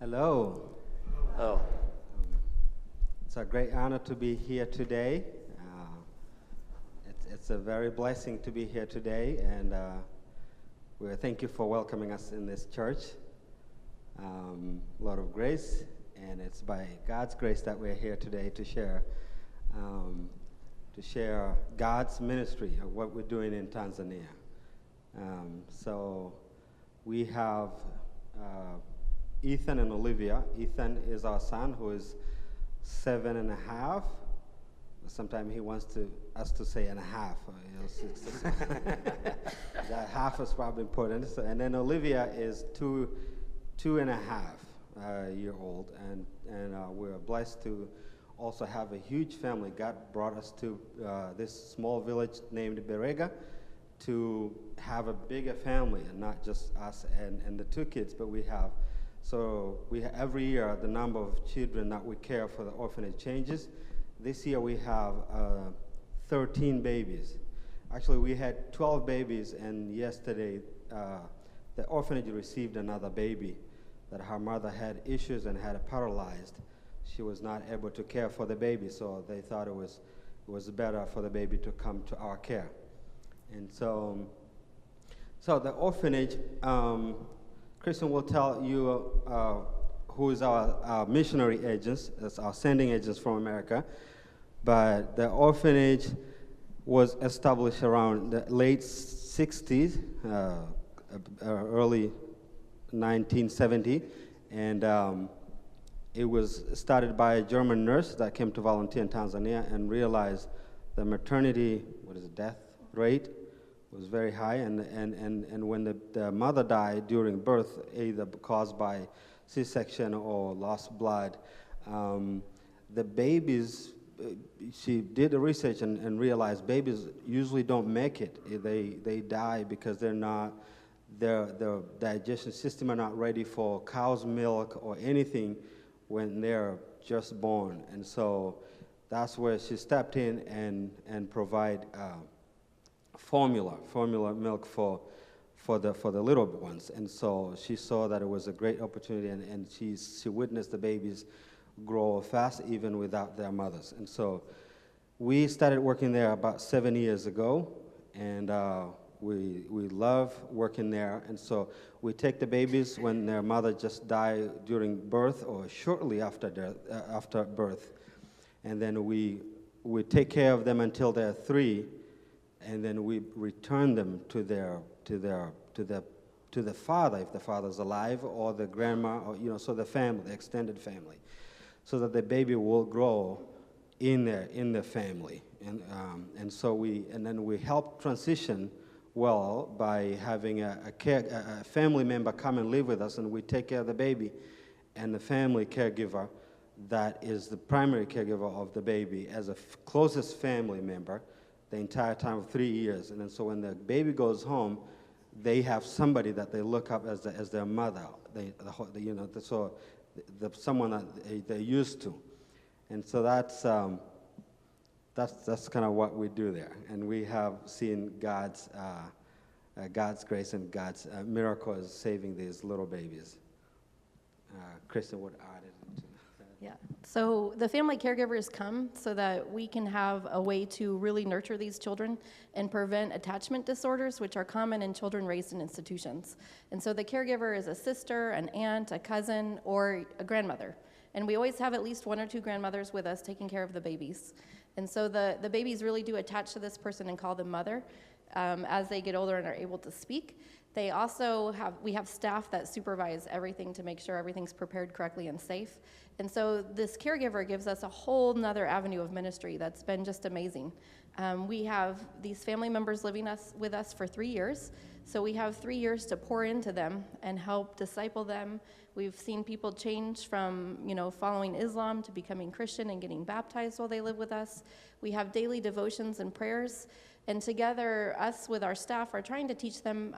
Hello. Oh, It's a great honor to be here today. It's a very blessing to be here today, and we thank you for welcoming us in this church. A lot of grace, and it's by God's grace that we're here today to share God's ministry of what we're doing in Tanzania. So we have Ethan and Olivia. Ethan is our son, who is 7.5. Sometimes he wants us to say and a half. That half is probably important. So, and then Olivia is 2.5 year old, and we're blessed to also have a huge family. God brought us to this small village named Berega to have a bigger family, and not just us and the two kids, but we have. So every year the number of children that we care for the orphanage changes. This year we have 13 babies. Actually, we had 12 babies, and yesterday the orphanage received another baby that her mother had issues and had paralyzed. She was not able to care for the baby, so they thought it was better for the baby to come to our care. And so the orphanage, Kristen will tell you who is our missionary agents, that's our sending agents from America. But the orphanage was established around the late 60s, early 1970, and it was started by a German nurse that came to volunteer in Tanzania and realized the maternity, death rate was very high, and when the mother died during birth, either caused by C-section or lost blood, the babies, she did the research and realized babies usually don't make it. They die because their digestion system are not ready for cow's milk or anything when they're just born. And so that's where she stepped in and provide formula milk for the little ones. And so she saw that it was a great opportunity, and she witnessed the babies grow fast even without their mothers. And so we started working there about 7 years ago, and we love working there. And so we take the babies when their mother just died during birth or shortly after birth, and then we take care of them until they're 3, and then we return them to the father, if the father's alive, or the grandma, or so the family, the extended family, so that the baby will grow in the family. And then we help transition well by having a family member come and live with us, and we take care of the baby, and the family caregiver that is the primary caregiver of the baby as a closest family member the entire time of 3 years. And then so when the baby goes home, they have somebody that they look up as their mother. Someone that they're used to. And so that's kind of what we do there. And we have seen God's grace and God's miracles saving these little babies. Kristen would add it. Yeah, so the family caregivers come so that we can have a way to really nurture these children and prevent attachment disorders, which are common in children raised in institutions. And so the caregiver is a sister, an aunt, a cousin, or a grandmother. And we always have at least 1 or 2 grandmothers with us taking care of the babies. And so the babies really do attach to this person and call them mother as they get older and are able to speak. They also we have staff that supervise everything to make sure everything's prepared correctly and safe. And so this caregiver gives us a whole nother avenue of ministry that's been just amazing. We have these family members living with us for 3 years. So we have 3 years to pour into them and help disciple them. We've seen people change from, following Islam to becoming Christian and getting baptized while they live with us. We have daily devotions and prayers. And together, us with our staff are trying to teach them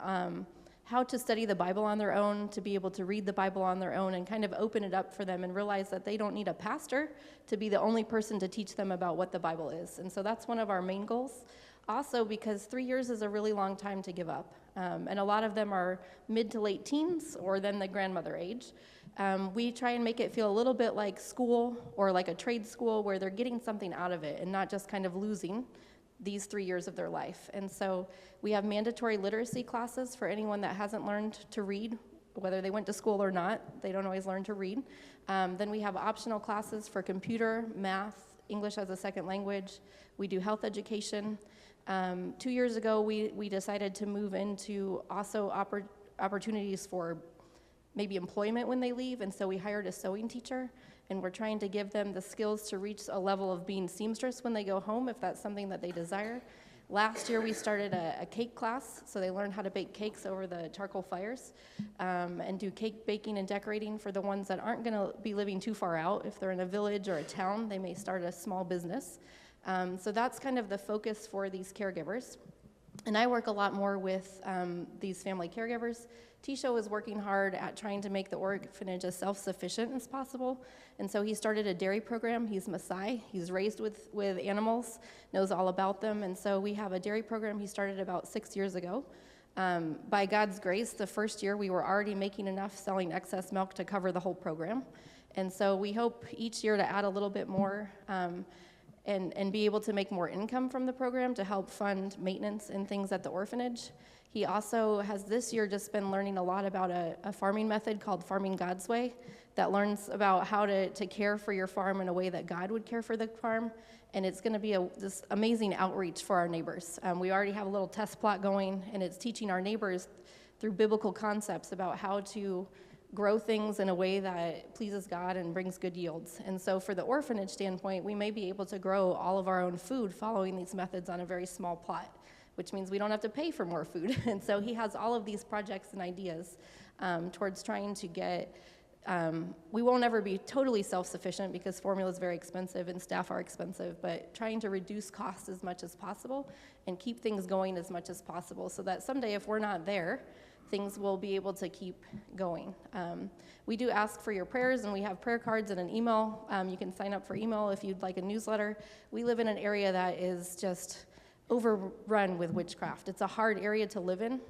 how to study the Bible on their own, to be able to read the Bible on their own, and kind of open it up for them and realize that they don't need a pastor to be the only person to teach them about what the Bible is. And so that's one of our main goals. Also, because 3 years is a really long time to give up. And a lot of them are mid to late teens or then the grandmother age. We try and make it feel a little bit like school or like a trade school where they're getting something out of it and not just kind of losing these 3 years of their life. And so we have mandatory literacy classes for anyone that hasn't learned to read, whether they went to school or not. They don't always learn to read. Then we have optional classes for computer, math, English as a second language. We do health education. 2 years ago, we decided to move into also opportunities for maybe employment when they leave, and so we hired a sewing teacher, and we're trying to give them the skills to reach a level of being seamstress when they go home, if that's something that they desire. Last year, we started a cake class, so they learn how to bake cakes over the charcoal fires, and do cake baking and decorating for the ones that aren't going to be living too far out. If they're in a village or a town, they may start a small business. So that's kind of the focus for these caregivers. And I work a lot more with these family caregivers. Tisho is working hard at trying to make the orphanage as self-sufficient as possible. And so he started a dairy program. He's Maasai. He's raised with animals, knows all about them. And so we have a dairy program he started about 6 years ago. By God's grace, the first year we were already making enough selling excess milk to cover the whole program. And so we hope each year to add a little bit more and be able to make more income from the program to help fund maintenance and things at the orphanage. He also has this year just been learning a lot about a farming method called Farming God's Way that learns about how to care for your farm in a way that God would care for the farm. And it's going to be this amazing outreach for our neighbors. We already have a little test plot going, and it's teaching our neighbors through biblical concepts about how to grow things in a way that pleases God and brings good yields. And so for the orphanage standpoint, we may be able to grow all of our own food following these methods on a very small plot, which means we don't have to pay for more food. And so he has all of these projects and ideas towards trying to get, we won't ever be totally self-sufficient because formula is very expensive and staff are expensive, but trying to reduce costs as much as possible and keep things going as much as possible so that someday if we're not there, things will be able to keep going. We do ask for your prayers, and we have prayer cards and an email. You can sign up for email if you'd like a newsletter. We live in an area that is just overrun with witchcraft. It's a hard area to live in.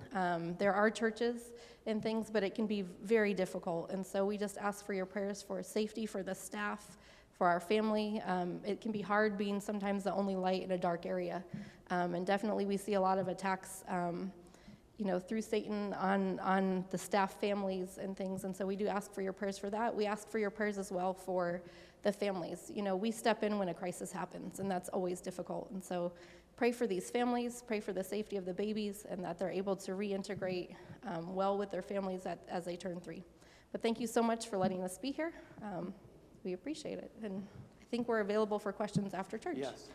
There are churches and things, but it can be very difficult. And so we just ask for your prayers for safety for the staff, for our family. It can be hard being sometimes the only light in a dark area. And definitely we see a lot of attacks through Satan on the staff families and things. And so we do ask for your prayers for that. We ask for your prayers as well for the families. We step in when a crisis happens, and that's always difficult. And so pray for these families, pray for the safety of the babies, and that they're able to reintegrate well with their families as they turn 3. But thank you so much for letting us be here. We appreciate it. And I think we're available for questions after church. Yes.